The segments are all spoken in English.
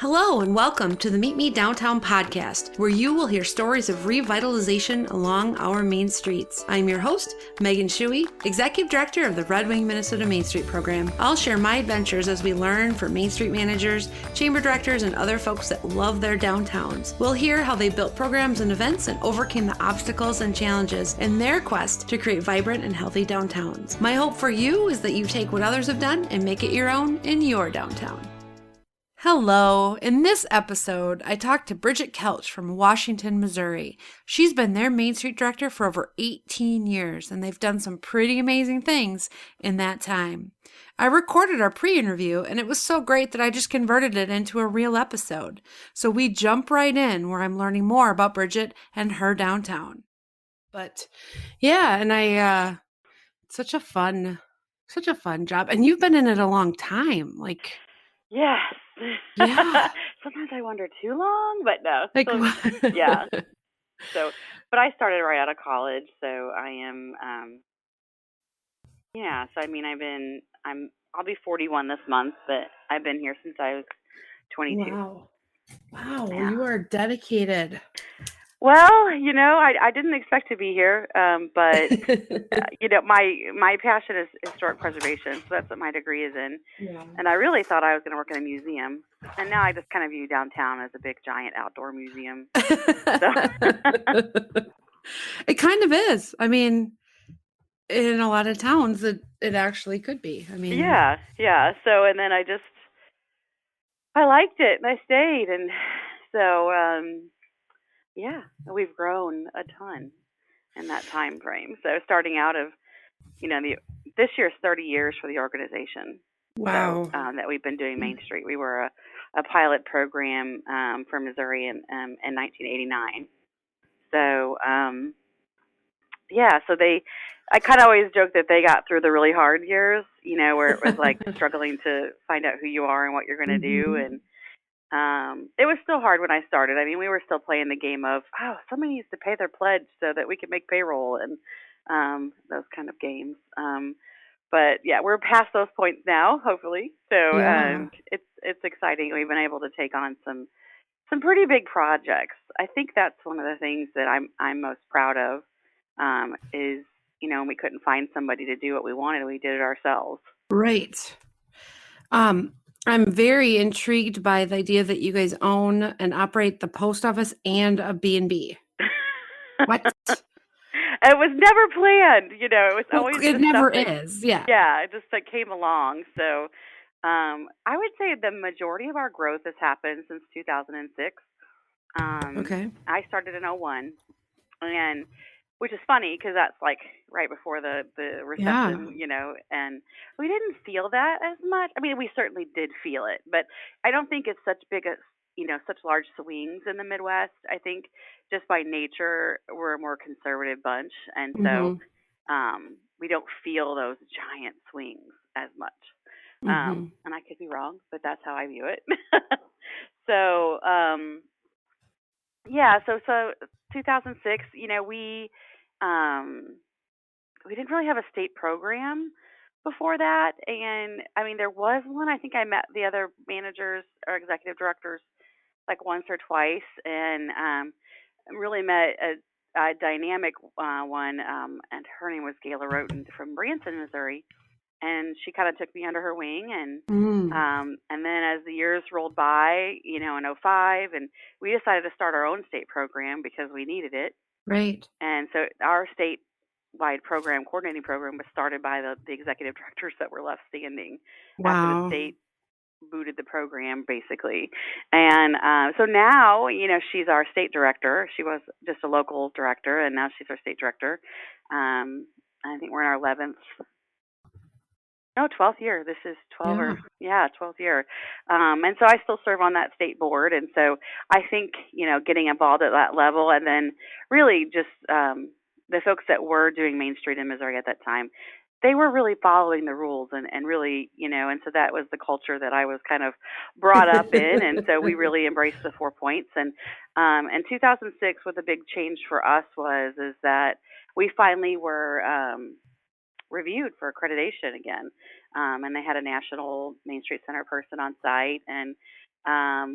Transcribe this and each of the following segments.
Hello and welcome to the Meet Me Downtown podcast, where you will hear stories of revitalization along our main streets. I'm your host, Megan Tsui, Executive Director of the Red Wing Minnesota Main Street Program. I'll share my adventures as we learn from Main Street managers, chamber directors, and other folks that love their downtowns. We'll hear how they built programs and events and overcame the obstacles and challenges in their quest to create vibrant and healthy downtowns. My hope for you is that you take what others have done and make it your own in your downtown. Hello. In this episode, I talked to Bridgette Kelch from Washington, Missouri. She's been their Main Street Director for over 18 years, and they've done some pretty amazing things in that time. I recorded our pre-interview, and it was so great that I just converted it into a real episode. So we jump right in where I'm learning more about Bridgette and her downtown. But yeah, and such a fun job. And you've been in it a long time, like... Yes. Yeah. Sometimes I wonder too long, but no. Like, yeah. So, but I started right out of college, so I am. So I mean, I'll be 41 this month, but I've been here since I was 22. Wow. Yeah. You are dedicated. Well, I didn't expect to be here, but my passion is historic preservation, so that's what my degree is in. Yeah. And I really thought I was going to work in a museum, and now I just kind of view downtown as a big, giant outdoor museum. It kind of is. I mean, in a lot of towns, it actually could be. I mean, yeah. So, and then I liked it, and I stayed, and so. We've grown a ton in that time frame. So starting out of, this year's 30 years for the organization. Wow. So, that we've been doing Main Street. We were a pilot program for Missouri in 1989. So, I kind of always joke that they got through the really hard years, where it was like struggling to find out who you are and what you're going to do. And it was still hard when I started. I mean, we were still playing the game of, somebody needs to pay their pledge so that we can make payroll and those kind of games. But yeah, we're past those points now, hopefully. So it's exciting. We've been able to take on some pretty big projects. I think that's one of the things that I'm most proud of is, we couldn't find somebody to do what we wanted. We did it ourselves. Right. I'm very intrigued by the idea that you guys own and operate the post office and a B&B. What? It was never planned, it was always. It never is, yeah. Yeah, it just came along. So, I would say the majority of our growth has happened since 2006. Okay. I started in 2001, and which is funny because that's like right before the recession, and we didn't feel that as much. I mean, we certainly did feel it, but I don't think it's such such large swings in the Midwest. I think just by nature, we're a more conservative bunch, and so we don't feel those giant swings as much. And I could be wrong, but that's how I view it. So, so 2006, we didn't really have a state program before that. And I mean, there was one. I think I met the other managers or executive directors like once or twice, and really met a dynamic one. And her name was Gayla Roten from Branson, Missouri. And she kind of took me under her wing, and then as the years rolled by, in 2005, and we decided to start our own state program because we needed it. Right. And so our statewide coordinating program was started by the executive directors that were left standing after the state booted the program, basically. And so now, she's our state director. She was just a local director, and now she's our state director. I think we're in our 12th year. This is 12th year. And so I still serve on that state board. And so I think, getting involved at that level, and then really just the folks that were doing Main Street in Missouri at that time, they were really following the rules and really, and so that was the culture that I was kind of brought up in. And so we really embraced the 4 points. And in 2006, what the big change for us is that we finally were reviewed for accreditation again. And they had a national Main Street Center person on site, and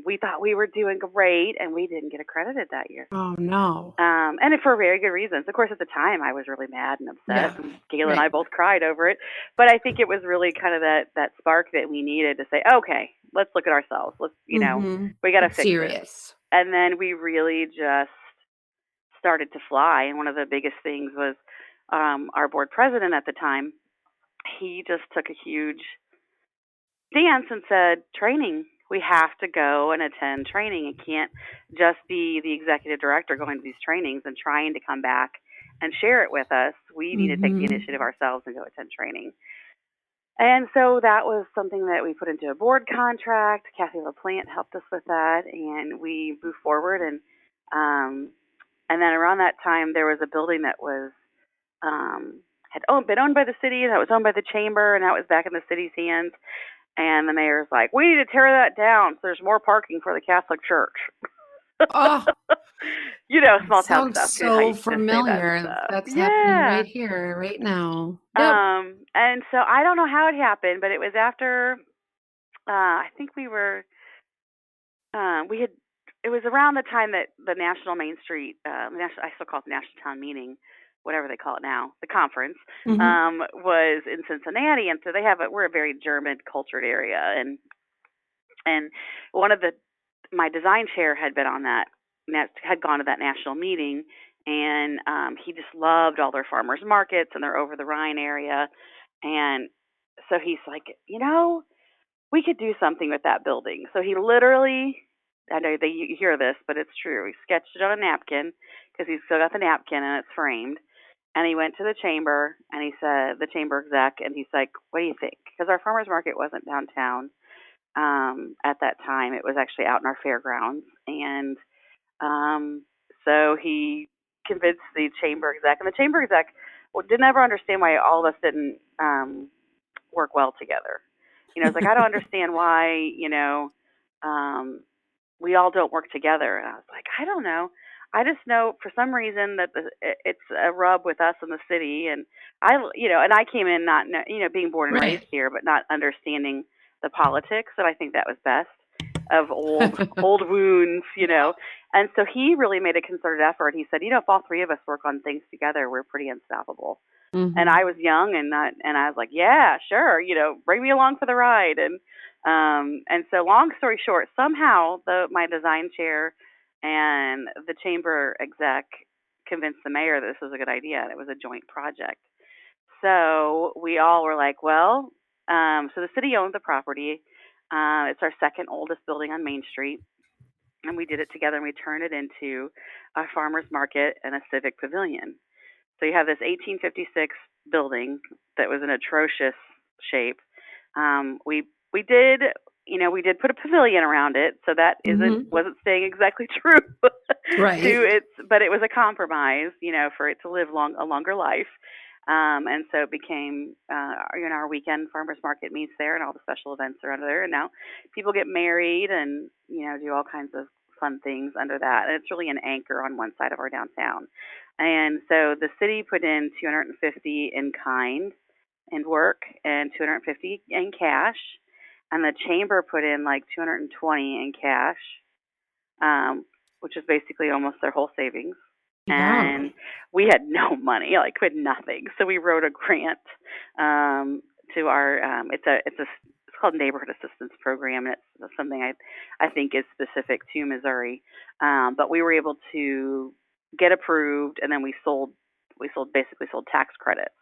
We thought we were doing great, and we didn't get accredited that year. Oh, no. And for very good reasons. Of course, at the time, I was really mad and upset, Yeah, and Gayla and right. I both cried over it. But I think it was really kind of that spark that we needed to say, okay, let's look at ourselves. Let's, we got to It's fix this. serious. And then we really just started to fly. And one of the biggest things was our board president at the time. He just took a huge stance and said, training. We have to go and attend training. It can't just be the executive director going to these trainings and trying to come back and share it with us. We need to take the initiative ourselves and go attend training. And so that was something that we put into a board contract. Kathy LaPlante helped us with that, and we moved forward. And then around that time, there was a building that was been owned by the city, that was owned by the chamber, and that was back in the city's hands. And the mayor's like, we need to tear that down so there's more parking for the Catholic Church. Oh, Small town stuff. sounds so familiar. That's happening right here, right now. Yep. And so I don't know how it happened, but it was after, I think it was around the time that the National Main Street, I still call it the National Town Meeting, whatever they call it now, the conference, was in Cincinnati. And so we're a very German cultured area. And one of my design chair had been on had gone to that national meeting, and he just loved all their farmers markets and their over the Rhine area. And so he's like, we could do something with that building. So he literally, I know you hear this, but it's true. He sketched it on a napkin because he's still got the napkin and it's framed. And he went to the chamber, and he said, the chamber exec, and he's like, what do you think? Because our farmers market wasn't downtown at that time. It was actually out in our fairgrounds. And so he convinced the chamber exec, and the chamber exec didn't ever understand why all of us didn't work well together. It's like, I don't understand why, we all don't work together. And I was like, I don't know. I just know for some reason that it's a rub with us in the city. And I came in not, being born and raised here, but not understanding the politics. And I think that was best of old wounds, And so he really made a concerted effort. He said, if all three of us work on things together, we're pretty unstoppable. And I was young and I was like, yeah, sure, bring me along for the ride. And so long story short, somehow my design chair and the chamber exec convinced the mayor that this was a good idea, and it was a joint project. So we all were like, well, so the city owned the property. It's our second oldest building on Main Street, and we did it together, and we turned it into a farmer's market and a civic pavilion. So you have this 1856 building that was in atrocious shape. We did put a pavilion around it, so that wasn't staying exactly true right. but it was a compromise, for it to live a longer life. And so it became, our weekend farmers market meets there, and all the special events are under there. And now people get married and, do all kinds of fun things under that. And it's really an anchor on one side of our downtown. And so the city put in $250 in kind and work and $250 in cash. And the chamber put in like $220 in cash, which is basically almost their whole savings. And we had no money, we had nothing. So we wrote a grant to our. It's called Neighborhood Assistance Program. And it's something I think is specific to Missouri. But we were able to get approved, and then we basically sold tax credits.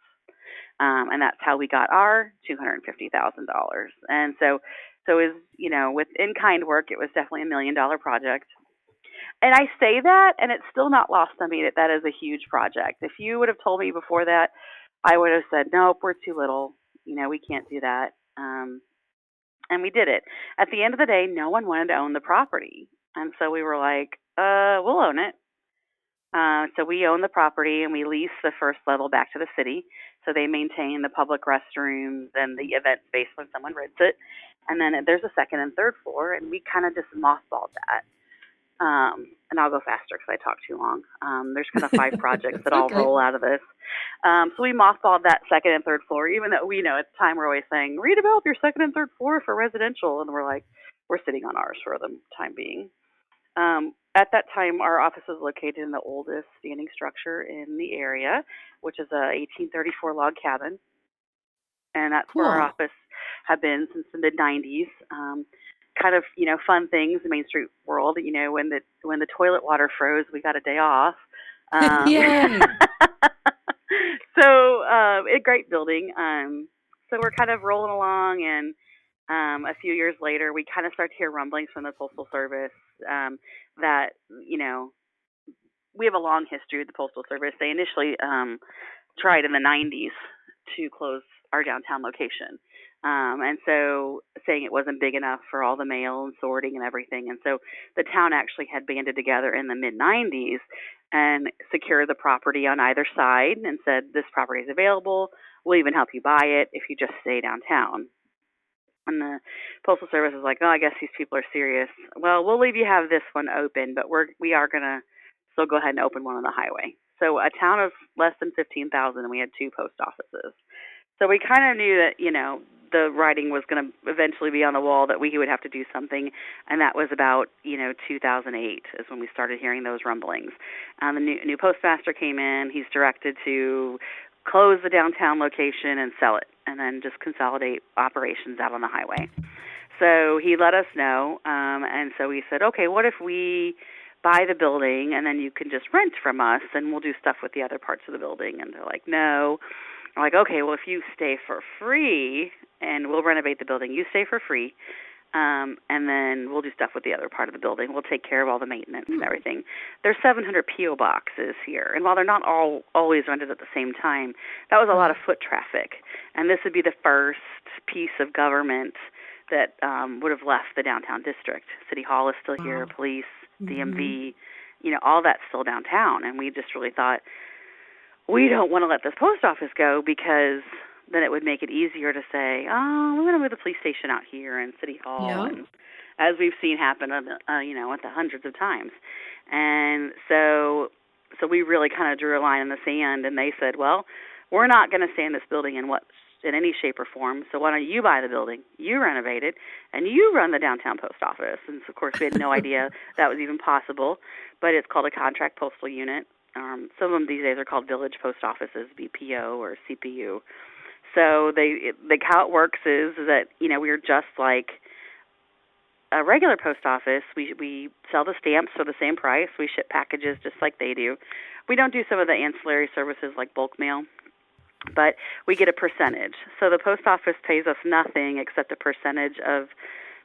And that's how we got our $250,000. And so is, with in-kind work, it was definitely $1 million project. And I say that, and it's still not lost on me that is a huge project. If you would have told me before that, I would have said, nope, we're too little. We can't do that. And we did it. At the end of the day, no one wanted to own the property. And so we were like, we'll own it. So we own the property, and we lease the first level back to the city. So they maintain the public restrooms and the event space when someone rents it. And then there's a second and third floor, and we kind of just mothballed that. And I'll go faster because I talk too long. There's kind of 5 projects that all roll out of this. So we mothballed that second and third floor, even though at the time we're always saying, redevelop your second and third floor for residential. And we're like, we're sitting on ours for the time being. At that time, our office was located in the oldest standing structure in the area, which is a 1834 log cabin, and that's where our Cool. office had been since the mid 90s. Kind of, fun things in Main Street world. When the toilet water froze, we got a day off. Yay. So, a great building. So we're kind of rolling along, and a few years later, we kind of start to hear rumblings from the Postal Service that, we have a long history with the Postal Service. They initially tried in the 90s to close our downtown location. And so saying it wasn't big enough for all the mail and sorting and everything. And so the town actually had banded together in the mid-90s and secured the property on either side and said, this property is available. We'll even help you buy it if you just stay downtown. And the Postal Service is like, oh, I guess these people are serious. Well, we'll leave you have this one open, but we are going to still go ahead and open one on the highway. So a town of less than 15,000, and we had 2 post offices. So we kind of knew that, the writing was going to eventually be on the wall that we would have to do something, and that was about, 2008 is when we started hearing those rumblings. The new postmaster came in. He's directed to close the downtown location and sell it, and then just consolidate operations out on the highway. So he let us know, and so we said, okay, what if we buy the building, and then you can just rent from us, and we'll do stuff with the other parts of the building? And they're like, no. I'm like, okay, well, if you stay for free, and we'll renovate the building, you stay for free, and then we'll do stuff with the other part of the building. We'll take care of all the maintenance and everything. There's 700 P.O. boxes here, and while they're not always rented at the same time, that was a lot of foot traffic. And this would be the first piece of government that would have left the downtown district. City Hall is still here, police, DMV, all that's still downtown. And we just really thought, we don't want to let this post office go, because then it would make it easier to say, oh, we're going to move the police station out here and City Hall, and as we've seen happen, at the hundreds of times. And so we really kind of drew a line in the sand, and they said, well, we're not going to stay in this building in any shape or form, so why don't you buy the building, you renovate it, and you run the downtown post office. And so, of course, we had no idea that was even possible, but it's called a contract postal unit. Some of them these days are called village post offices, BPO or CPU. So how it works is that, we're just like a regular post office. We sell the stamps for the same price. We ship packages just like they do. We don't do some of the ancillary services like bulk mail, but we get a percentage. So the post office pays us nothing except a percentage of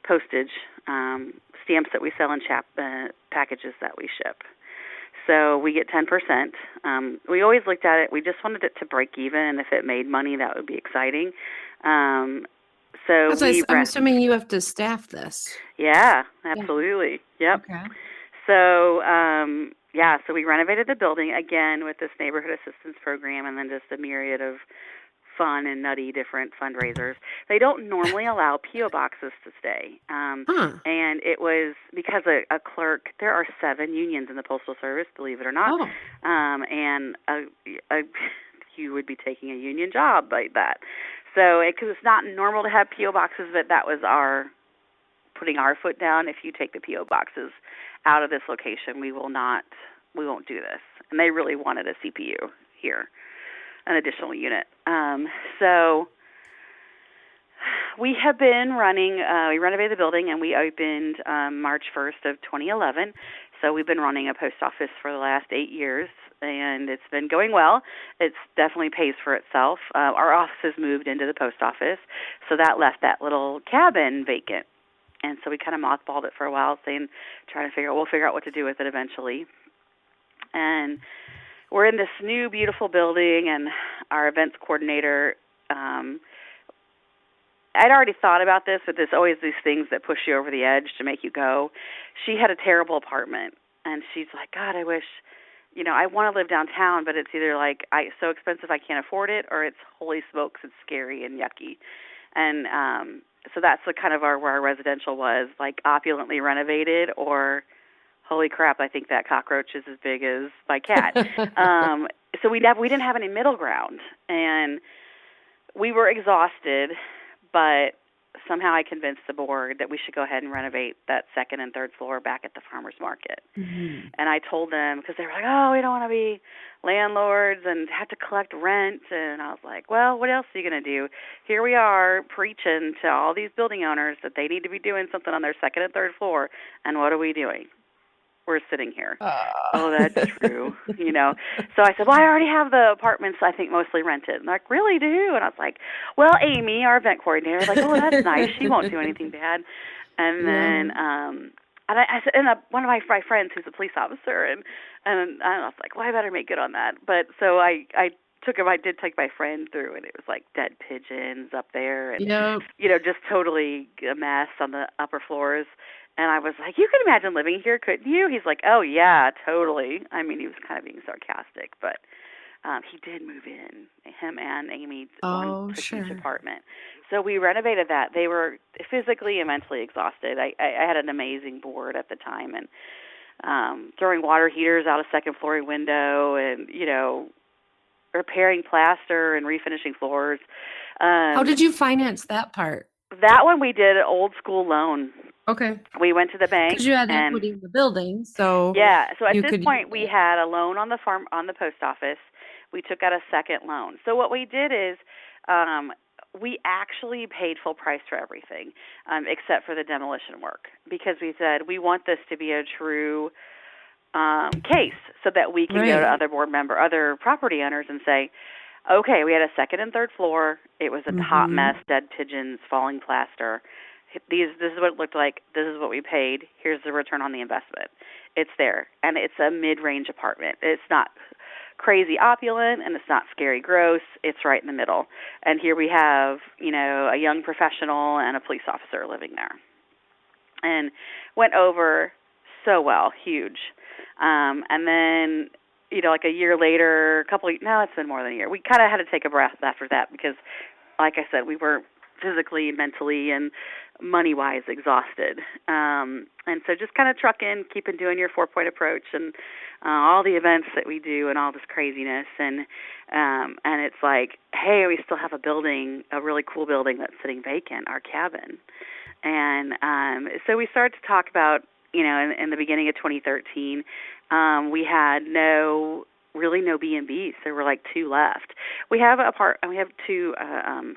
postage, stamps that we sell, and packages that we ship. So we get 10%. We always looked at it. We just wanted it to break even, and if it made money, that would be exciting. I'm assuming you have to staff this. Yeah, absolutely. Yep. Okay. So, so we renovated the building, again, with this neighborhood assistance program, and then just a myriad of fun and nutty different fundraisers. They don't normally allow P.O. boxes to stay. And it was because a clerk, there are 7 unions in the Postal Service, believe it or not. And you would be taking a union job like that. So because it's not normal to have P.O. boxes, but that was putting our foot down. If you take the P.O. boxes out of this location, we won't do this. And they really wanted a CPU here, an additional unit. So we have been running, we renovated the building, and we opened March 1st of 2011. So we've been running a post office for the last 8 years, and it's been going well. It definitely pays for itself. Our offices moved into the post office, so that left that little cabin vacant. And so we kind of mothballed it for a while, we'll figure out what to do with it eventually. And we're in this new, beautiful building, and our events coordinator, I'd already thought about this, but there's always these things that push you over the edge to make you go. She had a terrible apartment, and she's like, God, I wish, I want to live downtown, but it's either like so expensive I can't afford it, or it's holy smokes, it's scary and yucky. And so that's the kind of where our residential was, like opulently renovated, or holy crap, I think that cockroach is as big as my cat. So we didn't have any middle ground, and we were exhausted, but somehow I convinced the board that we should go ahead and renovate that second and third floor back at the farmer's market. Mm-hmm. And I told them, because they were like, oh, we don't want to be landlords and have to collect rent. And I was like, well, what else are you going to do? Here we are preaching to all these building owners that they need to be doing something on their second and third floor. And what are we doing? We're sitting here. Oh, that's true. So I said, well, I already have the apartments, I think, mostly rented. And they're like, really, do you? And I was like, well, Amy, our event coordinator, was like, oh, that's nice. She won't do anything bad. And then I said, and one of my friends who's a police officer, and I was like, well, I better make good on that. But so I did take my friend through, and it was like dead pigeons up there, and just totally a mess on the upper floors. And I was like, you could imagine living here, couldn't you? He's like, oh, yeah, totally. I mean, he was kind of being sarcastic, but he did move in, him and Amy, one took each apartment. So we renovated that. They were physically and mentally exhausted. I had an amazing board at the time, and throwing water heaters out a second floor window and, repairing plaster and refinishing floors. How did you finance that part? That one we did an old school loan. Okay. We went to the bank. Because you had equity in the building, so yeah. So at this point, we had a loan on the post office. We took out a second loan. So what we did is, we actually paid full price for everything, except for the demolition work, because we said we want this to be a true case, so that we can go to other property owners and say, okay, we had a second and third floor. It was a hot mess, dead pigeons, falling plaster. This is what it looked like. This is what we paid. Here's the return on the investment. It's there, and it's a mid-range apartment. It's not crazy opulent, and it's not scary gross. It's right in the middle. And here we have, a young professional and a police officer living there. And went over so well, huge. And then, like a year later, it's been more than a year. We kind of had to take a breath after that because, like I said, we were physically, mentally, and money-wise exhausted. And so just kind of truck in, keep on doing your 4-point approach and all the events that we do and all this craziness. And it's like, hey, we still have a really cool building that's sitting vacant, our cabin. And so we started to talk about, in the beginning of 2013, we had no B&Bs. There were like 2 left. We have two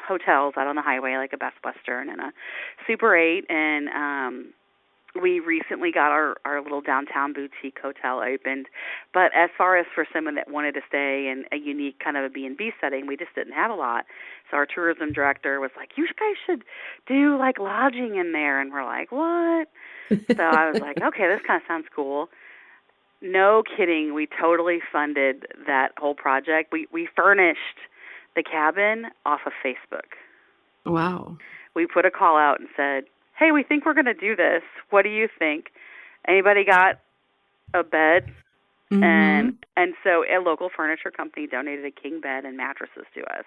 hotels out on the highway, like a Best Western and a Super 8, and we recently got our little downtown boutique hotel opened. But as far as for someone that wanted to stay in a unique kind of a B&B setting, we just didn't have a lot. So our tourism director was like, you guys should do like lodging in there. And we're like, what? So I was like, okay, this kind of sounds cool. No kidding. We totally funded that whole project. We furnished the cabin off of Facebook. Wow. We put a call out and said, hey, we think we're going to do this. What do you think? Anybody got a bed? And so a local furniture company donated a king bed and mattresses to us.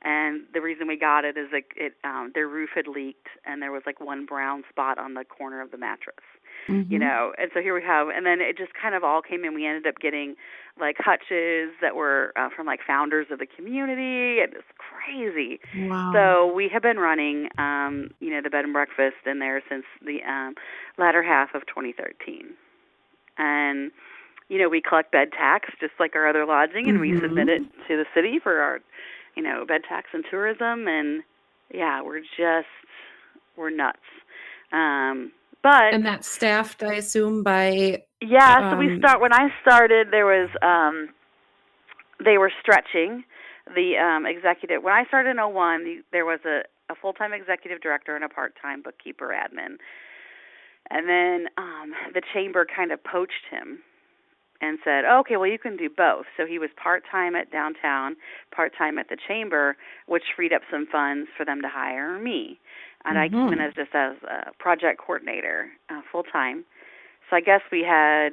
And the reason we got it is their roof had leaked, and there was like one brown spot on the corner of the mattress. And so here we have, and then it just kind of all came in. We ended up getting like hutches that were from like founders of the community, and it's crazy. Wow. So we have been running, the bed and breakfast in there since the latter half of 2013. And, we collect bed tax just like our other lodging, and we submit it to the city for our, bed tax and tourism. And yeah, we're nuts. And that's staffed, I assume, by... Yeah, so when I started, there was, they were stretching the executive. When I started in 2001, there was a full-time executive director and a part-time bookkeeper admin. And then the chamber kind of poached him and said, okay, well, you can do both. So he was part-time at downtown, part-time at the chamber, which freed up some funds for them to hire me. And I came in as a project coordinator, full-time. So I guess we had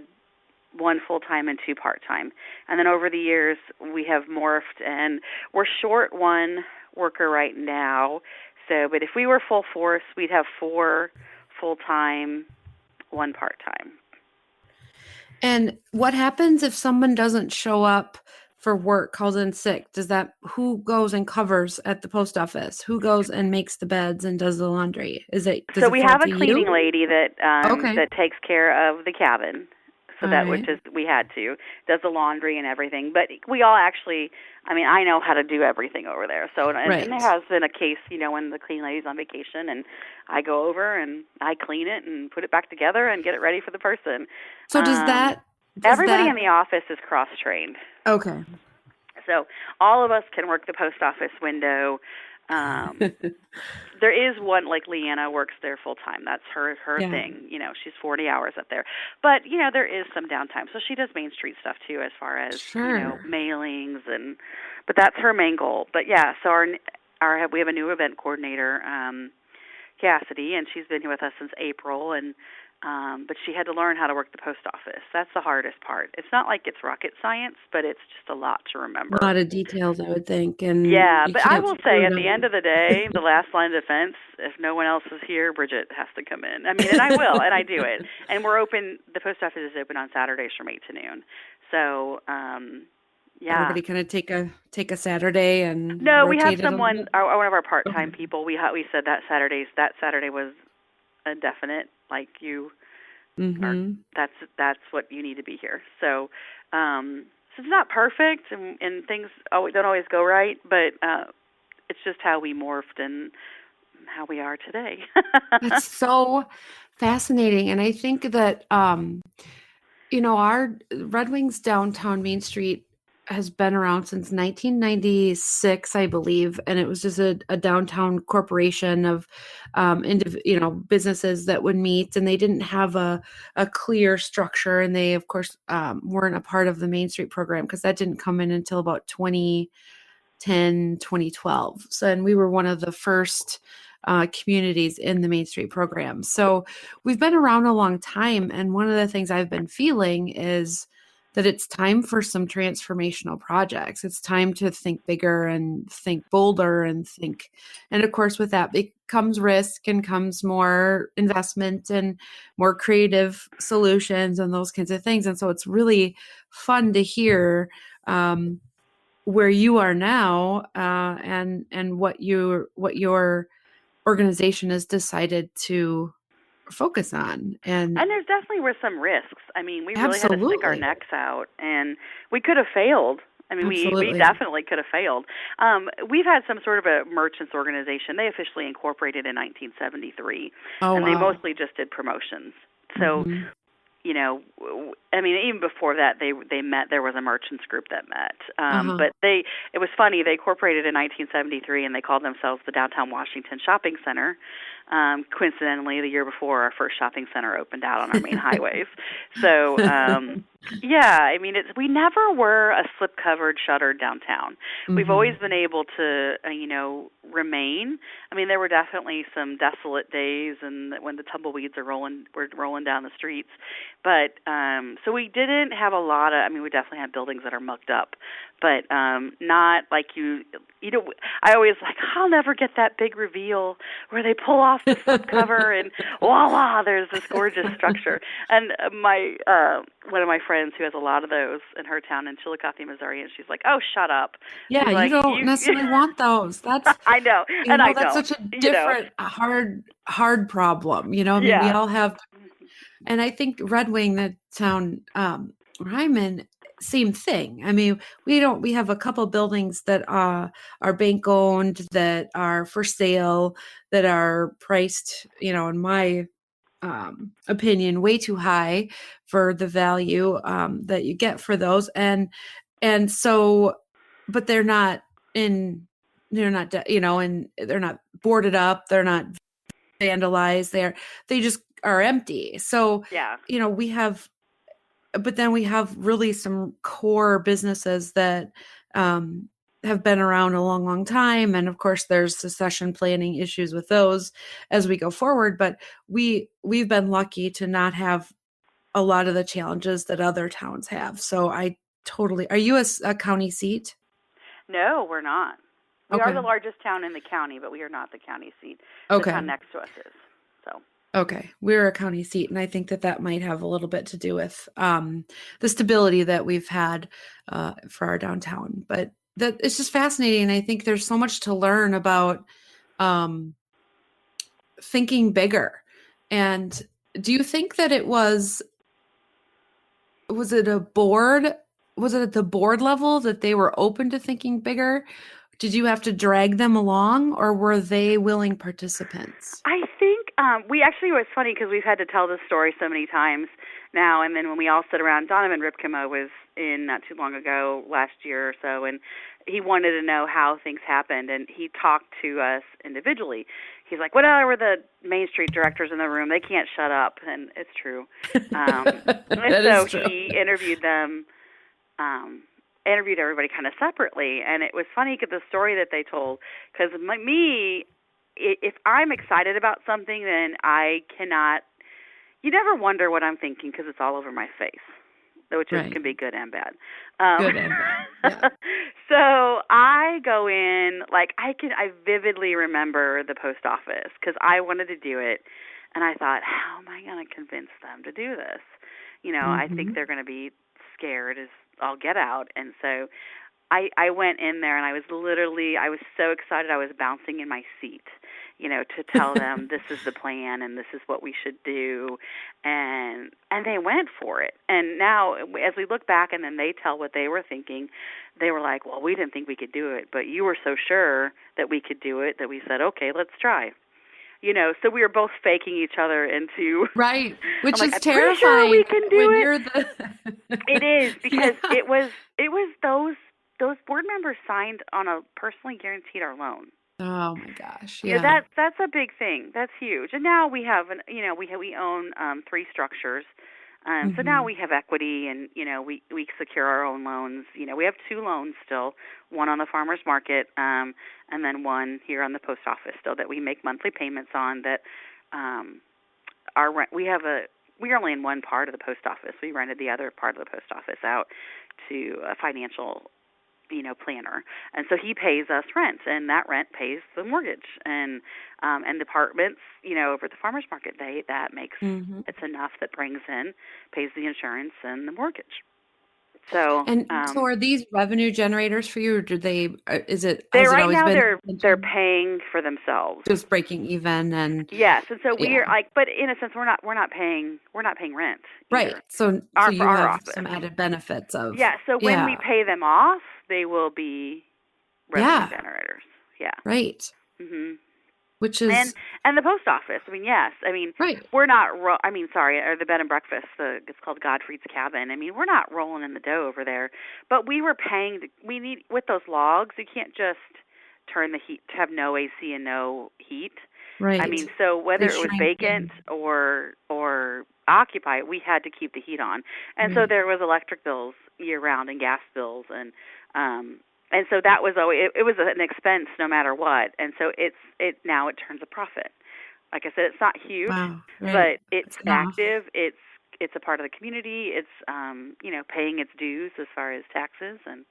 1 full-time and 2 part-time. And then over the years, we have morphed, and we're short 1 worker right now. So, but if we were full force, we'd have 4 full-time, 1 part-time. And what happens if someone doesn't show up for work calls in sick, who goes and covers at the post office? Who goes and makes the beds and does the laundry? Does So it we fall have a to cleaning you? lady Okay. that takes care of the cabin. So All that which right. is we had to does the laundry and everything. But we all actually, I mean, I know how to do everything over there. So and there Right. has been a case, when the cleaning lady's on vacation and I go over and I clean it and put it back together and get it ready for the person. So does Everybody that in the office is cross trained. okay. So all of us can work the post office window. Um, there is one, like Leanna works there full time. That's her Yeah. thing. She's 40 hours up there. But there is some downtime. So she does Main Street stuff too, as far as Sure. mailings but that's her main goal. But yeah, so our we have a new event coordinator, Cassidy, and she's been here with us since April, and but she had to learn how to work the post office. That's the hardest part. It's not like it's rocket science, but it's just a lot to A remember. lot of details, I would think, and Yeah, you but I can't will screw say it at the end of the day, the last line of defense, if no one else is here, Bridgette has to come in. I mean, and I will, and I do it. And we're open, the post office is open on Saturdays from 8 to noon. So, yeah. Everybody kind of take a Saturday and No, we have rotate it a little someone, bit. one of our Okay. part-time people, we said that Saturday was a definite, like are, Mm-hmm. that's what you need to be here. So it's not perfect, and things don't always go right, but it's just how we morphed and how we are today. That's so fascinating. And I think that our Red Wings downtown Main Street has been around since 1996, I believe, and it was just a downtown corporation of businesses that would meet, and they didn't have a clear structure, and they of course weren't a part of the Main Street program because that didn't come in until about 2010, 2012. So, and we were one of the first communities in the Main Street program. So we've been around a long time. And one of the things I've been feeling is that it's time for some transformational projects. It's time to think bigger and think bolder and of course, with that comes risk and comes more investment and more creative solutions and those kinds of things. And so it's really fun to hear where you are now and what your organization has decided to focus on. And And there's definitely were some risks. I mean, we really had to stick our absolutely, necks out, and we could have failed. I mean, we absolutely. definitely could have failed. We've had some sort of a merchants organization. They officially incorporated in 1973, Oh, and they wow. mostly just did promotions. So Hmm. I mean, even before that, they met. There was a merchants group that met, Uh-huh. but it was funny. They incorporated in 1973, and they called themselves the Downtown Washington Shopping Center. Coincidentally, the year before, our first shopping center opened out on our main highways. So, yeah, I mean, we never were a slip-covered, shuttered downtown. We've always Hmm. been able to, remain. I mean, there were definitely some desolate days, and when the tumbleweeds were rolling down the streets. But so we didn't have a lot of. I mean, we definitely have buildings that are mucked up, but not like you. I always I'll never get that big reveal where they pull off the slipcover and voila, there's this gorgeous structure. And my one of my friends who has a lot of those in her town in Chillicothe, Missouri, and she's like, "Oh, shut up." Yeah, She's you like, don't "You." necessarily want those. That's, I know, and I that's don't. such a different, hard problem. I mean, we Yeah. all have. And I think Red Wing, the town where I'm in, same thing. I mean, we have a couple buildings that are bank owned, that are for sale, that are priced, in my opinion, way too high for the value that you get for those. And so, but and they're not boarded up, they're not vandalized, they just are empty. So, Yeah. we have, but then we have really some core businesses that have been around a long, long time. And of course, there's succession planning issues with those as we go forward. But we've been lucky to not have a lot of the challenges that other towns have. So I totally. Are you a county seat? No, we're not. We are Okay. the largest town in the county, but we are not the county seat. The Okay. town next to us is. So. Okay, we're a county seat, and I think that might have a little bit to do with the stability that we've had for our downtown. But that it's just fascinating. I think there's so much to learn about um, thinking bigger. And do you think that was it a board? Was it at the board level that they were open to thinking bigger? Did you have to drag them along, or were they willing participants? I think we actually, it was funny because we've had to tell this story so many times now, and then when we all sit around, Donovan Ripkemo was in not too long ago, last year or so, and he wanted to know how things happened, and he talked to us individually. He's like, "What were the Main Street directors in the room? They can't shut up," and it's true. And so True. he interviewed them, interviewed everybody kind of separately, and it was funny because the story that they told, because me, if I'm excited about something, then I cannot, you never wonder what I'm thinking because it's all over my face, which can be good and bad. Good and bad. Yeah. So I go in, like I vividly remember the post office because I wanted to do it, and I thought, how am I going to convince them to do this? I think they're going to be scared as all get out, and so I went in there and I was so excited I was bouncing in my seat, to tell them this is the plan and this is what we should do, and they went for it. And now as we look back and then they tell what they were thinking, they were like, well, we didn't think we could do it, but you were so sure that we could do it that we said, okay, let's try. So we were both faking each other into right, which I'm is like, terrifying. Sure we can do when it. You're the It is because it was those board members signed on a personally guaranteed our loan. Oh my gosh! Yeah, that's a big thing. That's huge. And now we have we own 3 structures. So now we have equity, and we secure our own loans. We have 2 loans still, one on the farmers market, and then one here on the post office still that we make monthly payments on. That our rent, we're only in one part of the post office. We rented the other part of the post office out to a financial planner, and so he pays us rent, and that rent pays the mortgage, and departments, over at the farmers market, that makes it's enough that pays the insurance and the mortgage. So so are these revenue generators for you, or do they? Is it? They has it right always now been they're paying for themselves, just breaking even, and yes, and so we're like, but in a sense, we're not paying rent either. Right. So you our have office. some added benefits of So when we pay them off, they will be revenue generators. Yeah. Right. Mhm. Which is and the post office. I mean, yes. I mean, right. We're not. Or the bed and breakfast. It's called Godfrey's Cabin. I mean, we're not rolling in the dough over there, but we were paying. We need with those logs. You can't just turn the heat to have no AC and no heat. Right. I mean, so whether it was vacant or occupied, we had to keep the heat on, and so there was electric bills year round and gas bills, and so that was always it was an expense no matter what, and so now it turns a profit. Like I said, it's not huge, but it's active. It's a part of the community. It's paying its dues as far as taxes, and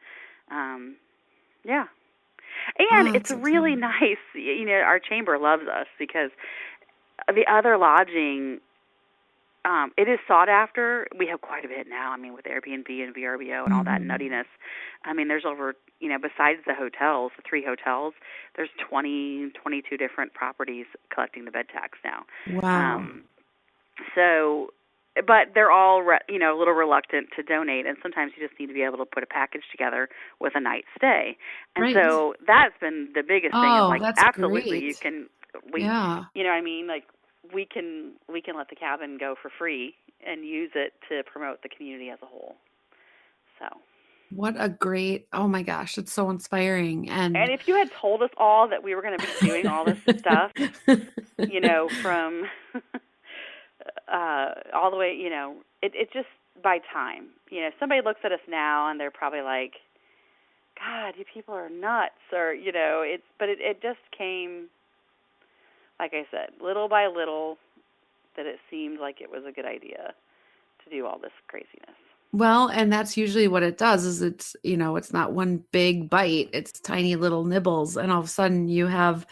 and it's really nice. Our chamber loves us because the other lodging, it is sought after. We have quite a bit now. I mean, with Airbnb and VRBO and all that nuttiness. I mean, there's over, besides the hotels, the 3 hotels, there's 22 different properties collecting the bed tax now. Wow. But they're all, a little reluctant to donate, and sometimes you just need to be able to put a package together with a night stay. And so that's been the biggest thing. Is like, that's absolutely, great. you can, you know what I mean? Like, we can let the cabin go for free and use it to promote the community as a whole. So. What a great, oh my gosh, it's so inspiring. And if you had told us all that we were going to be doing all this stuff, from all the way, it just by time. Somebody looks at us now and they're probably like, God, you people are nuts, or, but it just came, like I said, little by little, that it seemed like it was a good idea to do all this craziness. Well, and that's usually what it does is it's, it's not one big bite, it's tiny little nibbles. And all of a sudden you have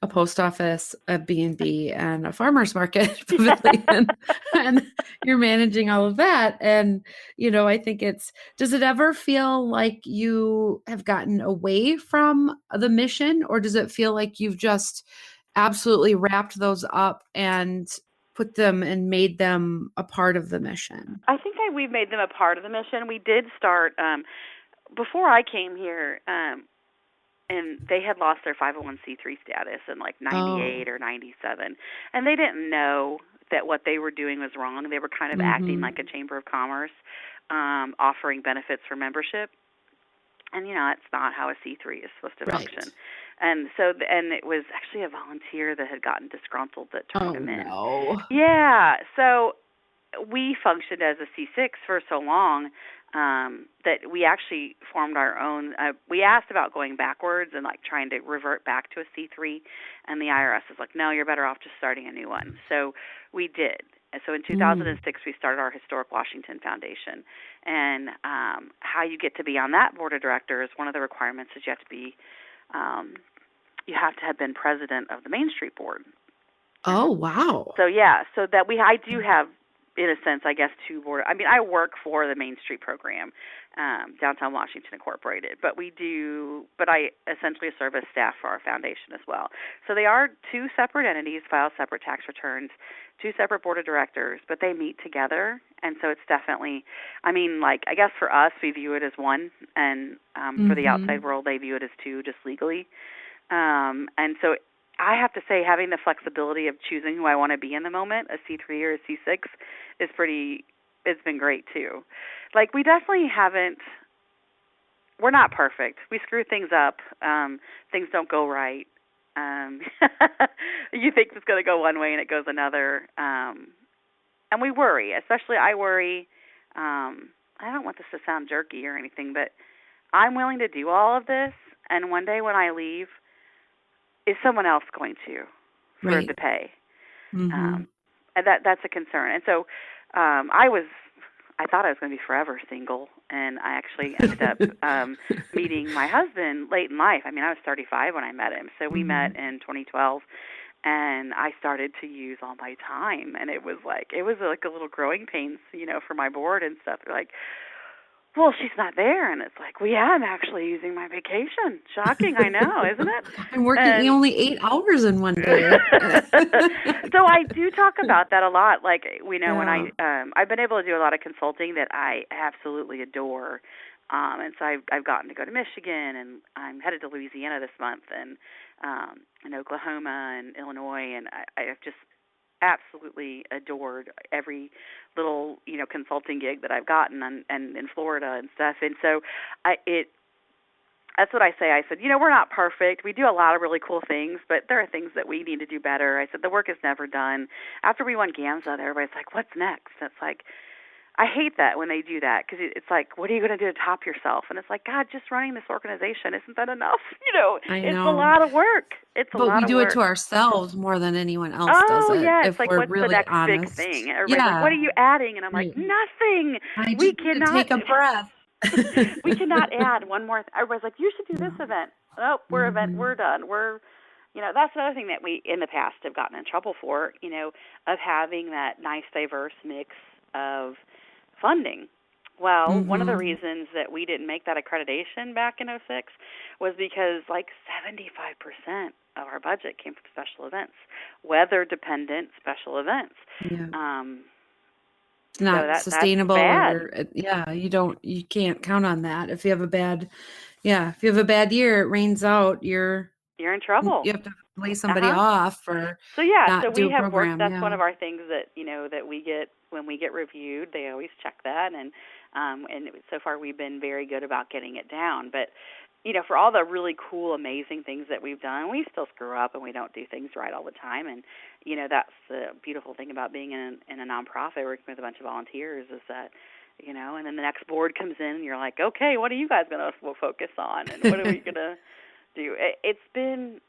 a post office, a B&B, and a farmer's market pavilion, and you're managing all of that. And, I think does it ever feel like you have gotten away from the mission, or does it feel like you've just absolutely wrapped those up and put them and made them a part of the mission? I think we've made them a part of the mission. We did start, before I came here, and they had lost their 501c3 status in like 98 or 97. And they didn't know that what they were doing was wrong. They were kind of acting like a chamber of commerce, offering benefits for membership. And, it's not how a C3 is supposed to function. And so, and it was actually a volunteer that had gotten disgruntled that turned him in. No. Yeah. So we functioned as a C6 for so long that we actually formed our own. We asked about going backwards and like trying to revert back to a C3, and the IRS is like, no, you're better off just starting a new one. So we did. And so in 2006, we started our Historic Washington Foundation. And how you get to be on that board of directors, one of the requirements is you have to have been president of the Main Street Board. Oh, wow. So, yeah, so that I do have, in a sense, I guess, two board. I mean, I work for the Main Street program, Downtown Washington Incorporated, but I essentially serve as staff for our foundation as well. So they are two separate entities, file separate tax returns, two separate board of directors, but they meet together, and so it's definitely, I mean, like, I guess for us, we view it as one, and for the outside world, they view it as two, just legally. And so I have to say, having the flexibility of choosing who I want to be in the moment, a C3 or a C6, it's been great too. Like, we definitely we're not perfect. We screw things up. Things don't go right. You think it's going to go one way and it goes another. And we worry, especially I worry. I don't want this to sound jerky or anything, but I'm willing to do all of this, and one day when I leave, is someone else going to for it to pay? And that's a concern. And so I thought I was going to be forever single, and I actually ended up meeting my husband late in life. I mean, I was 35 when I met him. So we met in 2012, and I started to use all my time, and it was like a little growing pains, for my board and stuff. They're like, well, she's not there. And it's like, well, yeah, I'm actually using my vacation. Shocking, I know, isn't it? I'm working only 8 hours in one day. So I do talk about that a lot. Like, when I've been able to do a lot of consulting that I absolutely adore. And so I've gotten to go to Michigan, and I'm headed to Louisiana this month, and in Oklahoma and Illinois, and I've just absolutely adored every little, consulting gig that I've gotten and in Florida and stuff. And so that's what I say. I said, we're not perfect. We do a lot of really cool things, but there are things that we need to do better. I said, the work is never done. After we won GAMSA, everybody's like, what's next? It's like, I hate that when they do that, because it's like, what are you going to do to top yourself? And it's like, God, just running this organization, isn't that enough? It's a lot of work. But we do it to ourselves more than anyone else does it. Yeah, if it's like, we're what's really the next honest. big thing? Everybody's like, what are you adding? And I'm like, nothing. We cannot take a breath. We cannot add one more. Everybody's like, you should do this event. Oh, we're done. That's another thing that we in the past have gotten in trouble for. Of having that nice, diverse mix of funding. Well, one of the reasons that we didn't make that accreditation back in 2006 was because like 75% of our budget came from special events, weather-dependent special events. Yeah. It's not sustainable. You can't count on that. If you have a bad year, it rains out, you're in trouble. You have to lay somebody off or so we have worked. That's one of our things that that we get when we get reviewed. They always check that, and so far we've been very good about getting it down. But for all the really cool, amazing things that we've done, we still screw up and we don't do things right all the time. And that's the beautiful thing about being in a nonprofit working with a bunch of volunteers is that and then the next board comes in and you're like, okay, what are you guys going to focus on, and what are we going to do? It's been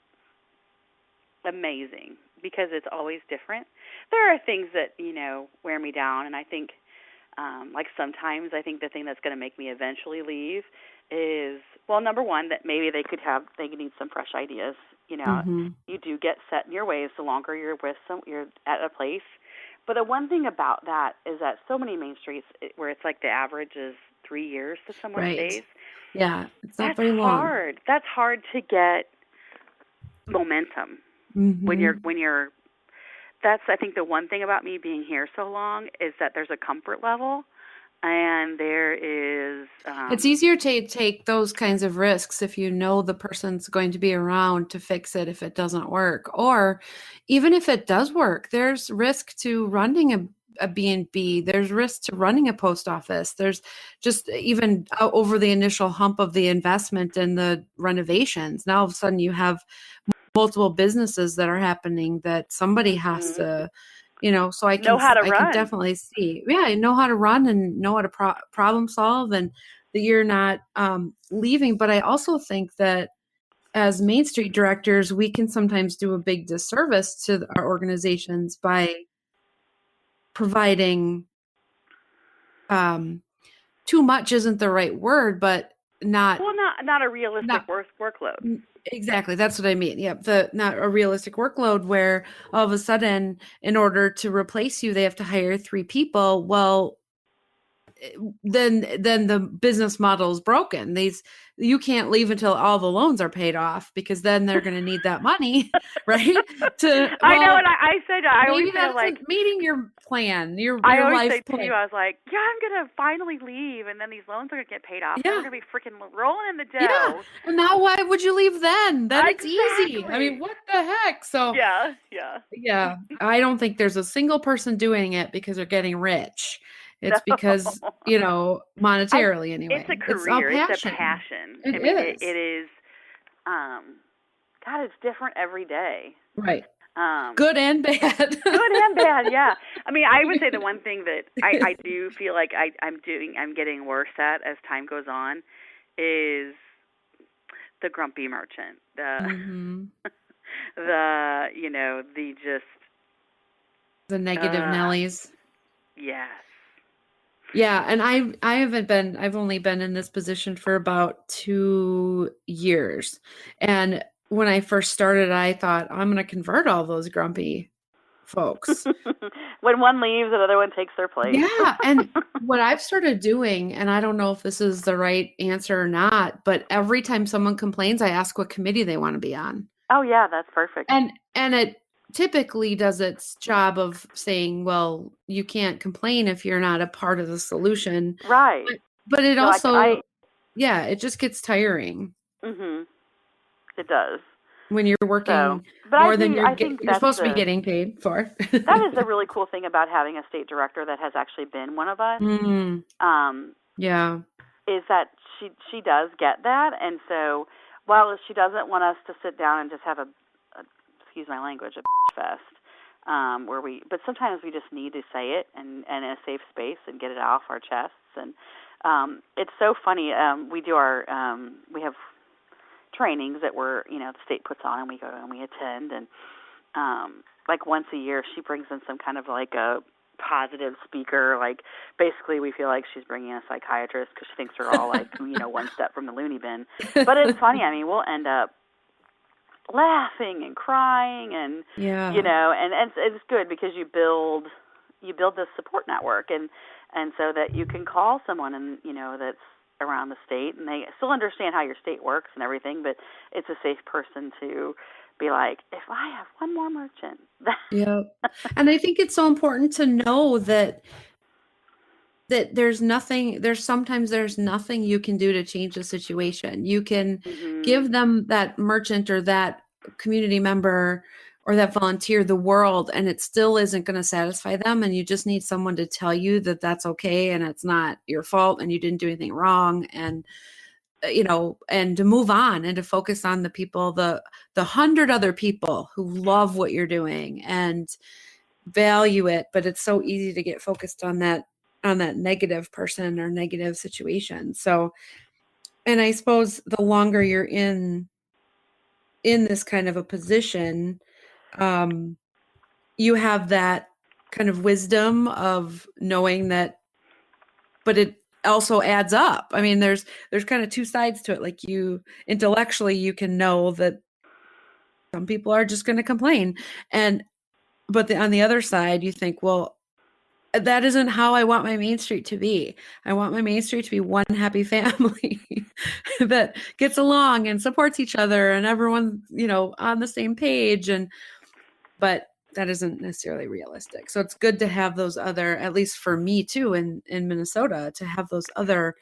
amazing because it's always different. There are things that wear me down, and I think like sometimes I think the thing that's going to make me eventually leave is, well, number one, that maybe they need some fresh ideas You know, Mm-hmm. you do get set in your ways the longer you're at a place. But the one thing about that is that so many main streets where it's like the average is 3 years that someone Right. stays. Yeah. It's not That's very long. hard. That's hard to get momentum when Mm-hmm. you're. That's, I think, the one thing about me being here so long is that there's a comfort level, and there is. It's easier to take those kinds of risks if you know the person's going to be around to fix it if it doesn't work. Or even if it does work, there's risk to running a B&B. There's risk to running a post office. There's just even over the initial hump of the investment and the renovations. Now all of a sudden you have multiple businesses that are happening that somebody has Mhm. to, so Know how to I can run. definitely see, yeah, I know how to run and know how to problem solve, and that you're not leaving. But I also think that as Main Street directors, we can sometimes do a big disservice to our organizations by providing too much isn't the right word, but not Well, not a realistic not workload. exactly. That's what I mean. Yep. The not a realistic workload where all of a sudden, in order to replace you, they have to hire 3 people. Well, then the business model is broken. You can't leave until all the loans are paid off, because then they're going to need that money, right? I know, and I always Maybe say, that like, isn't meeting your plan, I your always life say to plan. you, I was like, yeah, I'm gonna finally leave, and then these loans are gonna get paid off, and then we're Yeah. gonna be freaking rolling in the Yeah. dough. And now why would you leave then? Then it's easy. I mean, Exactly. what the heck? So Yeah, yeah. yeah, I don't think there's a single person doing it because they're getting rich. No, It's because, I. monetarily It's a anyway. It's all career. It's a passion. passion. It I mean, it is. is. God, it's different every day. Right. Um, Good and bad. Good and bad, yeah. I mean, I would say the one thing that I do feel like I'm getting worse at as time goes on is the grumpy merchant. Hmm. The just, The negative uh, Nellies. yes. Yeah, and I've only been in this position for about 2 years. And when I first started, I thought I'm going to convert all those grumpy folks. When one leaves, another one takes their place. Yeah, and what I've started doing, and I don't know if this is the right answer or not, but every time someone complains, I ask what committee they want to be on. Oh yeah, that's perfect. And it typically does its job of saying, well, you can't complain if you're not a part of the solution. Right. But it No, also, yeah, it just gets tiring mhm. It does. when you're So, working but more than I think you're that's supposed to be getting paid for. that is the really cool thing about having a state director that has actually been one of us. Mm, Um, yeah. is that she does get that, and so while she doesn't want us to sit down and just have a excuse my language, a fest, but sometimes we just need to say it and in a safe space and get it off our chests. And it's so funny. We have trainings that the state puts on, and we go and we attend, and like once a year she brings in some kind of like a positive speaker. Like basically we feel like she's bringing a psychiatrist because she thinks we're all like one step from the loony bin. But it's funny. I mean, we'll end up laughing and crying, and Yeah. and it's good because you build this support network, and so that you can call someone and that's around the state, and they still understand how your state works and everything, but it's a safe person to be like, if I have one more merchant. Yeah. And I think it's so important to know that sometimes there's nothing you can do to change the situation. You can give them that merchant or that community member or that volunteer the world, and it still isn't going to satisfy them. And you just need someone to tell you that that's okay and it's not your fault and you didn't do anything wrong. And and to move on and to focus on the people, the 100 other people who love what you're doing and value it. But it's so easy to get focused on that negative person or negative situation. So, and I suppose the longer you're in this kind of a position, you have that kind of wisdom of knowing that, but it also adds up. I mean, there's kind of two sides to it. Like intellectually, you can know that some people are just going to complain. But on the other side, you think, well, that isn't how I want my Main Street to be. I want my Main Street to be one happy family that gets along and supports each other and everyone, on the same page. But that isn't necessarily realistic. So it's good to have those other, at least for me too, in Minnesota, to have those other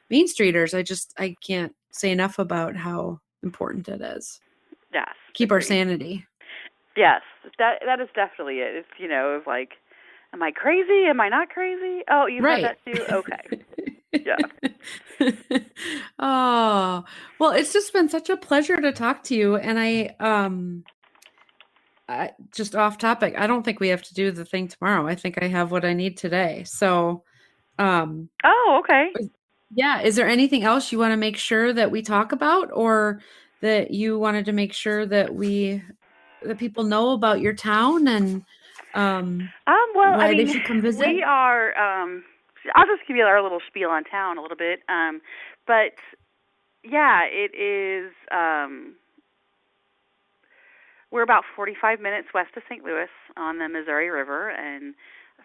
Main Streeters. I can't say enough about how important it is. Yes. Keep our sanity. Yes, that is definitely it. It's, like, am I crazy? Am I not crazy? Oh, you've had that too? Okay. Yeah. Oh, well, it's just been such a pleasure to talk to you. And I just off topic, I don't think we have to do the thing tomorrow. I think I have what I need today. So, oh, okay. Yeah. Is there anything else you want to make sure that we talk about, or that you wanted to make sure that people know about your town and why they should come visit? We are, I'll just give you our little spiel on town a little bit. But yeah, it is, we're about 45 minutes west of St. Louis on the Missouri River, and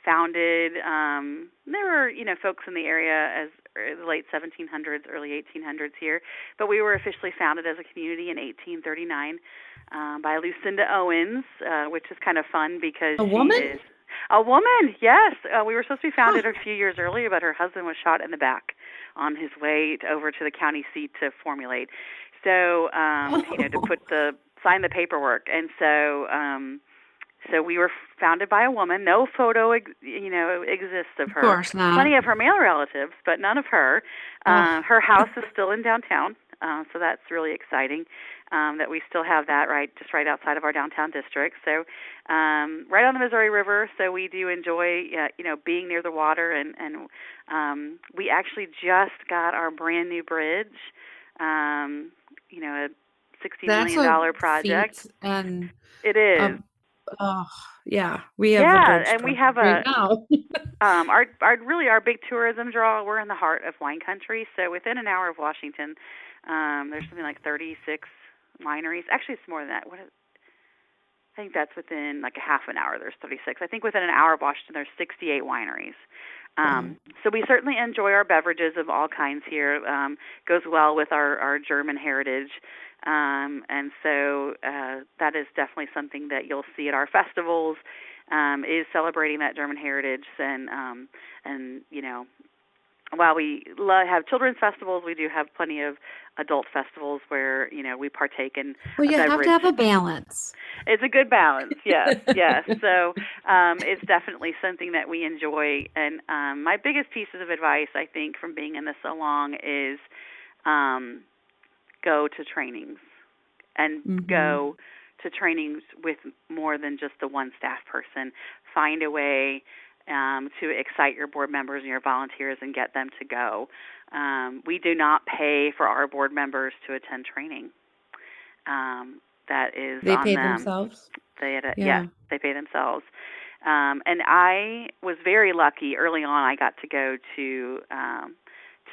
founded, there were, folks in the area as the late 1700s, early 1800s here, but we were officially founded as a community in 1839 by Lucinda Owens, which is kind of fun because a woman? She is a woman, yes. We were supposed to be founded a few years earlier, but her husband was shot in the back on his way over to the county seat to formulate. So, to sign the paperwork. And so, so we were founded by a woman. No photo, exists of her. Of course not. Plenty of her male relatives, but none of her. Her house is still in downtown, so that's really exciting that we still have that just right outside of our downtown district. So right on the Missouri River, so we do enjoy, being near the water. And we actually just got our brand new bridge, a $60 million project. And it is. Yeah, we have a bridge and we have right now. our big tourism draw. We're in the heart of wine country, so within an hour of Washington, there's something like 36 wineries. Actually, it's more than that. I think that's within like a half an hour. There's 36. I think within an hour of Washington, there's 68 wineries. So we certainly enjoy our beverages of all kinds here. Goes well with our German heritage. And so that is definitely something that you'll see at our festivals, is celebrating that German heritage. And while we have children's festivals, we do have plenty of adult festivals where, we partake in Well, you have to have a balance. It's a good balance, yes, yes. So it's definitely something that we enjoy. And my biggest pieces of advice, I think, from being in this so long is go to trainings, and go to trainings with more than just the one staff person. Find a way to excite your board members and your volunteers and get them to go. We do not pay for our board members to attend training. That is they on pay them. Themselves? Yes, they pay themselves. And I was very lucky early on. I got to go to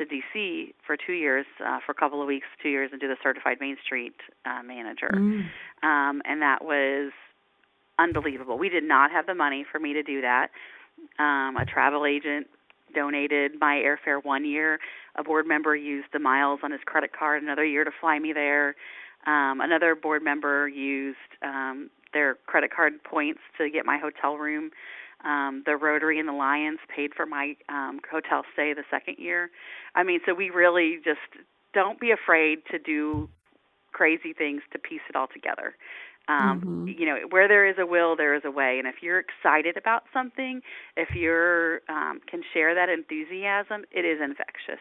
D.C. for 2 years, for a couple of weeks, 2 years, and do the Certified Main Street Manager. And that was unbelievable. We did not have the money for me to do that. A travel agent donated my airfare 1 year. A board member used the miles on his credit card another year to fly me there. Another board member used their credit card points to get my hotel room. The Rotary and the Lions paid for my hotel stay the second year. I mean, so we really just don't be afraid to do crazy things to piece it all together. Where there is a will, there is a way. And if you're excited about something, if you can share that enthusiasm, it is infectious.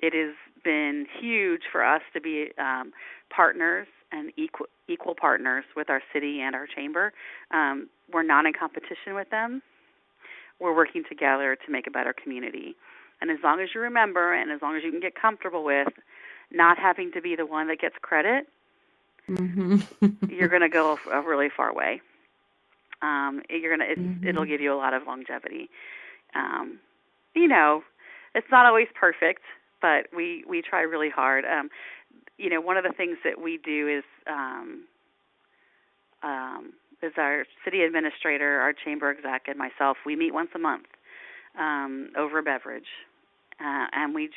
It has been huge for us to be partners and equal partners with our city and our chamber. We're not in competition with them. We're working together to make a better community. And as long as you remember, and as long as you can get comfortable with not having to be the one that gets credit, you're going to go a really far way. It'll give you a lot of longevity. It's not always perfect, but we try really hard. One of the things that we do is is our city administrator, our chamber exec, and myself. We meet once a month over a beverage, and we're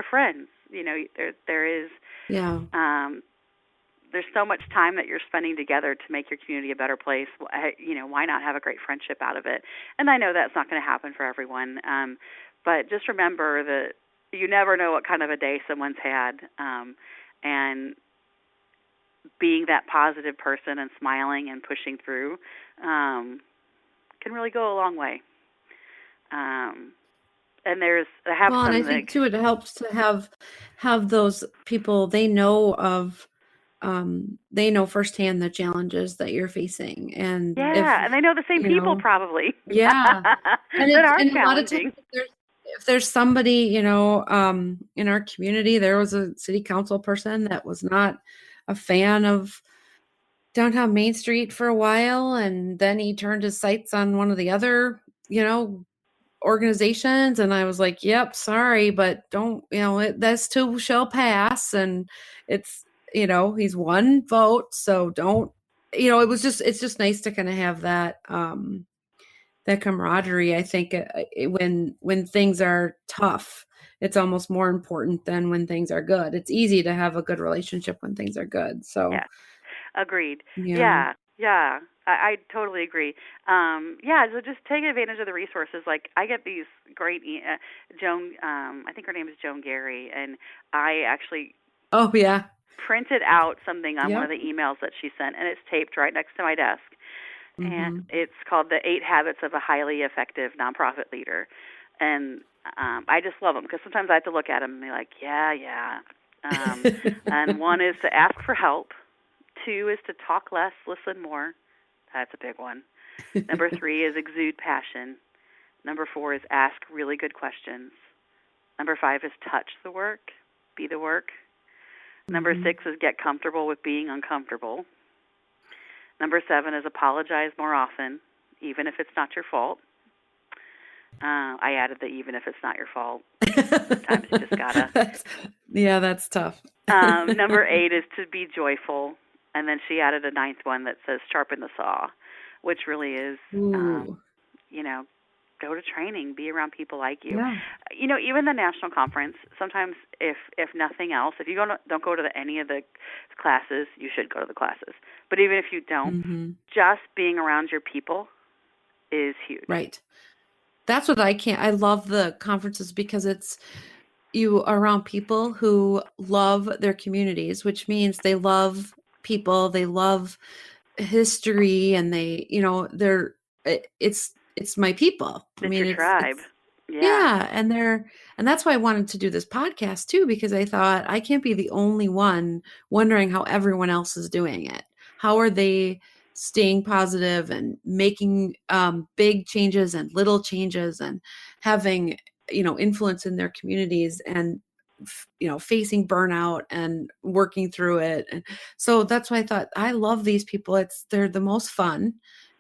friends. You know, there is Yeah. there's so much time that you're spending together to make your community a better place. You know, why not have a great friendship out of it? And I know that's not going to happen for everyone, but just remember that you never know what kind of a day someone's had, and being that positive person and smiling and pushing through can really go a long way. And I think too it helps to have those people they know firsthand the challenges that you're facing, and and they know the same people probably. Yeah, and that are and a lot of challenging. times if there's somebody in our community, there was a city council person that was not a fan of downtown Main Street for a while, and then he turned his sights on one of the other organizations, and I was like, yep, sorry, but don't, this too shall pass, and it's, he's one vote, so don't, it's just nice to kind of have that that camaraderie. I think when things are tough, it's almost more important than when things are good. It's easy to have a good relationship when things are good. So Yeah, agreed. yeah. Yeah. I totally agree. So just take advantage of the resources. Like I get these great Joan. I think her name is Joan Gary, and I actually printed out something on one of the emails that she sent, and it's taped right next to my desk. And it's called The 8 Habits of a Highly Effective Nonprofit Leader. And I just love them because sometimes I have to look at them and be like, yeah. And one is to ask for help. 2 is to talk less, listen more. That's a big one. Number 3 is exude passion. Number 4 is ask really good questions. Number 5 is touch the work, be the work. Number 6 is get comfortable with being uncomfortable. Number 7 is apologize more often, even if it's not your fault. I added the even if it's not your fault. Sometimes you just gotta. That's tough. Number 8 is to be joyful. And then she added a 9th one that says sharpen the saw, which really is, go to training, be around people like you. Yeah. Even the national conference, sometimes if nothing else, if you don't go to any of the classes, you should go to the classes. But even if you don't, just being around your people is huge. Right. That's what I love the conferences because it's you are around people who love their communities, which means they love people, they love history, and it's my people. It's your tribe. And that's why I wanted to do this podcast too, because I thought I can't be the only one wondering how everyone else is doing it. How are they staying positive and making big changes and little changes and having influence in their communities and facing burnout and working through it. And so that's why I thought I love these people. They're the most fun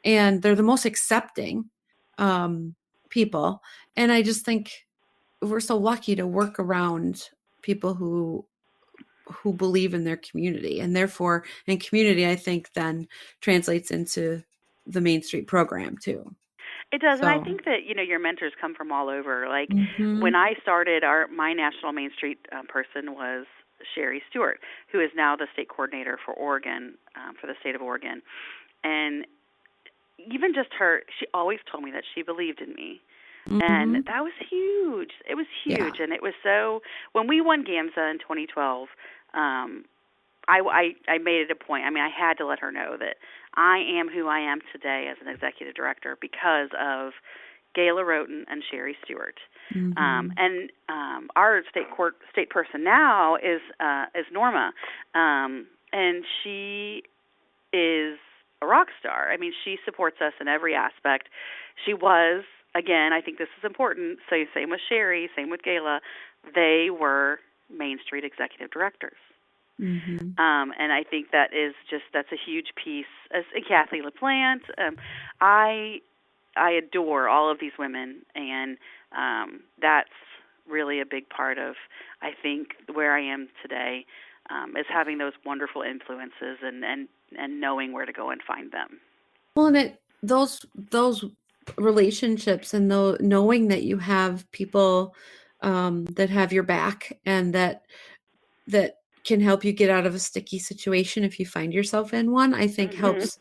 and they're the most accepting people. And I just think we're so lucky to work around people who believe in their community, and therefore in community, I think then translates into the Main Street program too. It does, and I think that your mentors come from all over. Like when I started, my national Main Street person was Sherry Stewart, who is now the state coordinator for Oregon, for the state of Oregon. And even just her, she always told me that she believed in me. And that was huge. It was huge. And it was so, when we won GAMSA in 2012, I made it a point. I mean, I had to let her know that I am who I am today as an executive director because of Gayla Roten and Sherry Stewart. And our state person now is Norma, and she is a rock star. I mean, she supports us in every aspect. She was, again, I think this is important. So same with Sherry, same with Gayla. They were Main Street executive directors. And I think that's a huge piece. As Kathy LaPlante, I adore all of these women, and that's really a big part of, I think, where I am today. is having those wonderful influences and knowing where to go and find them. Well, and those relationships and knowing that you have people that have your back and that can help you get out of a sticky situation if you find yourself in one, I think helps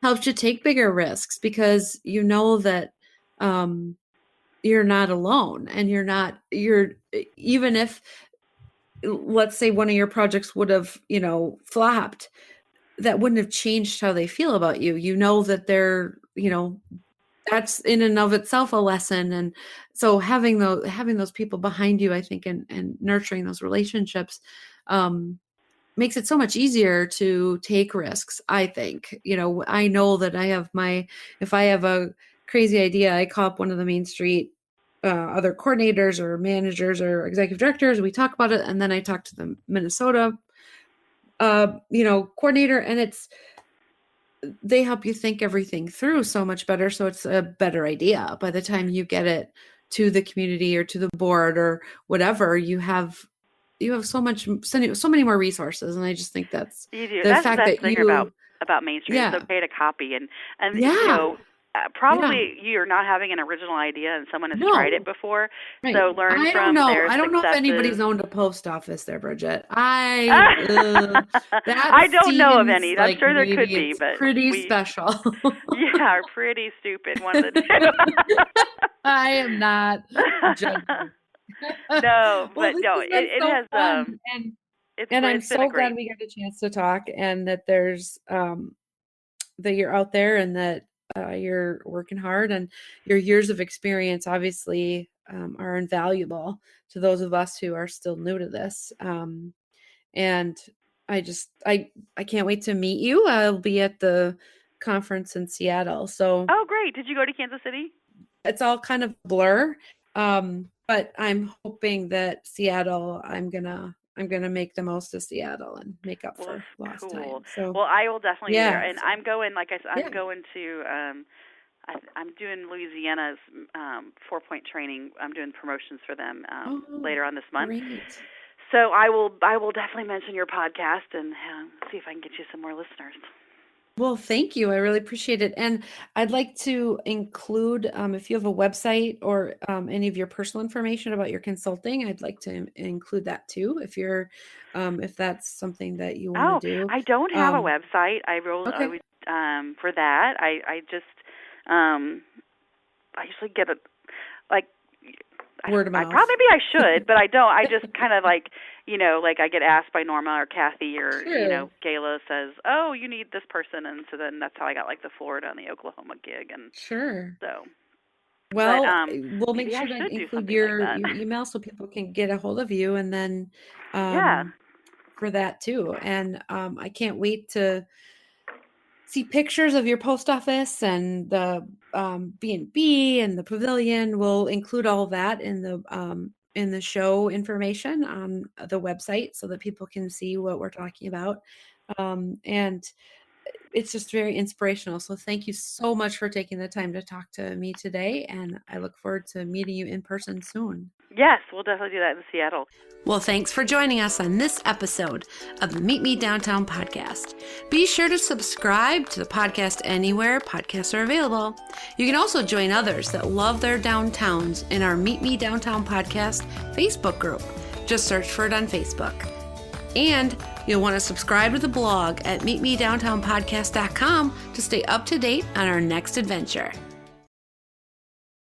you take bigger risks, because you know that you're not alone, and even if, let's say, one of your projects would have, flopped, that wouldn't have changed how they feel about you. You know that they're, that's in and of itself a lesson. And so having those people behind you, I think, and nurturing those relationships makes it so much easier to take risks. I think, I know that if I have a crazy idea, I call up one of the Main Street other coordinators or managers or executive directors. We talk about it, and then I talk to the Minnesota coordinator, and they help you think everything through so much better. So it's a better idea by the time you get it to the community or to the board or whatever. You have so many more resources. And I just think that's you do. The that's fact the best that thing about Main Street. Yeah. It's okay to copy and Yeah. Probably you're not having an original idea and someone has tried it before. Right. So learn I from don't know. their I don't know if successes. anybody's owned a post office there, Bridgette. I don't know of any. I'm like sure there could maybe be, but pretty special. Yeah, pretty stupid one of the two. I am not judging. No, Well, but no, it has fun. And I'm so glad great. we got a chance to talk, and that there's that you're out there, and that you're working hard, and your years of experience obviously are invaluable to those of us who are still new to this. And I can't wait to meet you. I'll be at the conference in Seattle. So Oh, great. Did you go to Kansas City? it's all kind of blur. But I'm hoping that Seattle, I'm gonna make the most of Seattle and make up for lost time. So, well, I will definitely be there, and so, I'm going. Like I said, I'm going to. I'm doing Louisiana's 4-point training. I'm doing promotions for them later on this month. Great. So I will definitely mention your podcast and see if I can get you some more listeners. Well, thank you. I really appreciate it. And I'd like to include, if you have a website or any of your personal information about your consulting, I'd like to include that too, if that's something that you want to do. I don't have a website. I wrote for that. I just I usually get word of mouth. Maybe I should, but I don't. I just kind of like I get asked by Norma or Kathy or, Gayla says, oh, you need this person. And so then that's how I got like the Florida and the Oklahoma gig. And sure. So, well, we'll make sure to include your email so people can get a hold of you. And then, for that too. And, I can't wait to see pictures of your post office and the, B&B and the pavilion. We'll include all of that in the show information on the website so that people can see what we're talking about. And it's just very inspirational. So thank you so much for taking the time to talk to me today. And I look forward to meeting you in person soon. Yes, we'll definitely do that in Seattle. Well, thanks for joining us on this episode of the Meet Me Downtown podcast. Be sure to subscribe to the podcast anywhere podcasts are available. You can also join others that love their downtowns in our Meet Me Downtown podcast Facebook group. Just search for it on Facebook. And you'll want to subscribe to the blog at meetmedowntownpodcast.com to stay up to date on our next adventure.